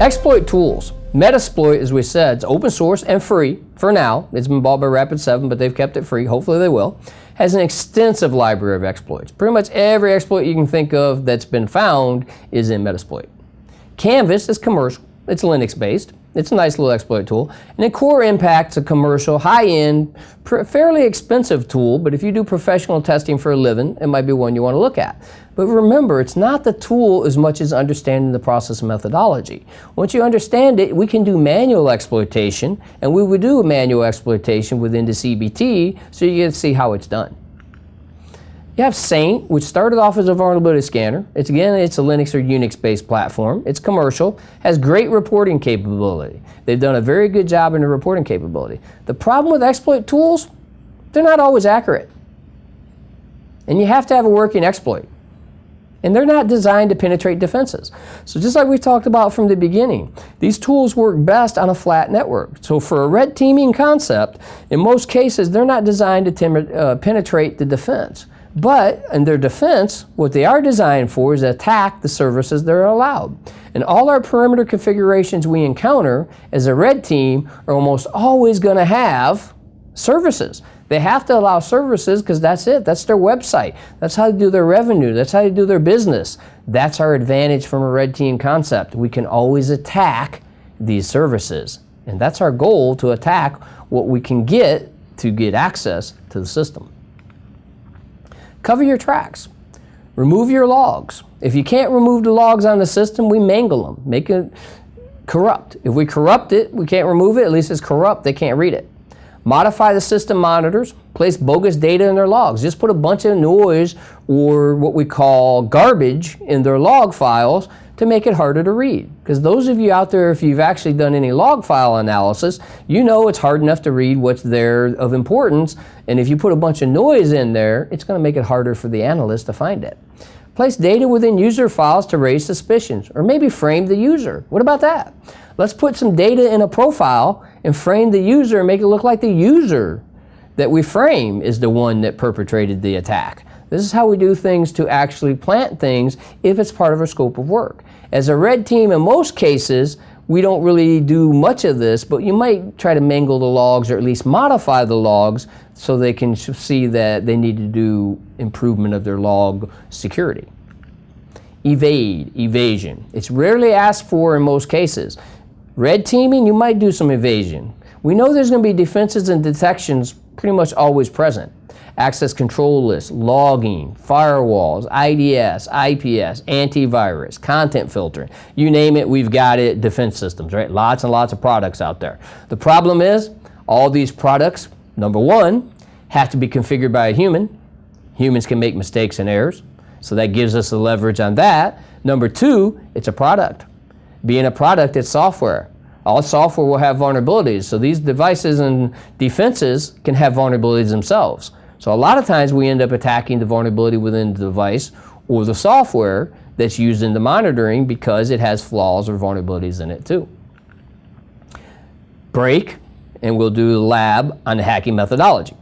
Exploit tools. Metasploit, as we said, it's open source and free for now. It's been bought by Rapid7, but they've kept it free. Hopefully they will. Has an extensive library of exploits. Pretty much every exploit you can think of that's been found is in Metasploit. Canvas is commercial. It's Linux-based. It's a nice little exploit tool. And then Core Impact's a commercial, high-end, fairly expensive tool, but if you do professional testing for a living, it might be one you want to look at. But remember, it's not the tool as much as understanding the process and methodology. Once you understand it, we can do manual exploitation, and we would do manual exploitation within the CBT, so you get to see how it's done. You have Saint, which started off as a vulnerability scanner. It's a Linux or Unix-based platform. It's commercial, has great reporting capability. They've done a very good job in the reporting capability. The problem with exploit tools, they're not always accurate. And you have to have a working exploit. And they're not designed to penetrate defenses. So just like we talked about from the beginning, these tools work best on a flat network. So for a red teaming concept, in most cases, they're not designed to penetrate the defense. But in their defense, what they are designed for is to attack the services that are allowed. And all our perimeter configurations we encounter as a red team are almost always going to have services. They have to allow services because that's it. That's their website. That's how they do their revenue. That's how they do their business. That's our advantage from a red team concept. We can always attack these services. And that's our goal, to attack what we can get to get access to the system. Cover your tracks. Remove your logs. If you can't remove the logs on the system, we mangle them, make it corrupt. If we corrupt it, we can't remove it, at least it's corrupt, they can't read it. Modify the system monitors, place bogus data in their logs. Just put a bunch of noise or what we call garbage in their log files to make it harder to read. Because those of you out there, if you've actually done any log file analysis, you know it's hard enough to read what's there of importance, and if you put a bunch of noise in there, it's going to make it harder for the analyst to find it. Place data within user files to raise suspicions, or maybe frame the user. What about that? Let's put some data in a profile and frame the user and make it look like the user that we frame is the one that perpetrated the attack. This is how we do things to actually plant things if it's part of our scope of work. As a red team, in most cases, we don't really do much of this, but you might try to mangle the logs or at least modify the logs so they can see that they need to do improvement of their log security. Evasion. It's rarely asked for in most cases. Red teaming, you might do some evasion. We know there's going to be defenses and detections pretty much always present. Access control lists, logging, firewalls, IDS, IPS, antivirus, content filtering. You name it, we've got it, defense systems, right? Lots and lots of products out there. The problem is, all these products, number one, have to be configured by a human. Humans can make mistakes and errors, so that gives us the leverage on that. Number two, it's a product. Being a product, it's software. All software will have vulnerabilities, so these devices and defenses can have vulnerabilities themselves. So a lot of times we end up attacking the vulnerability within the device or the software that's used in the monitoring because it has flaws or vulnerabilities in it too. Break, and we'll do a lab on the hacking methodology.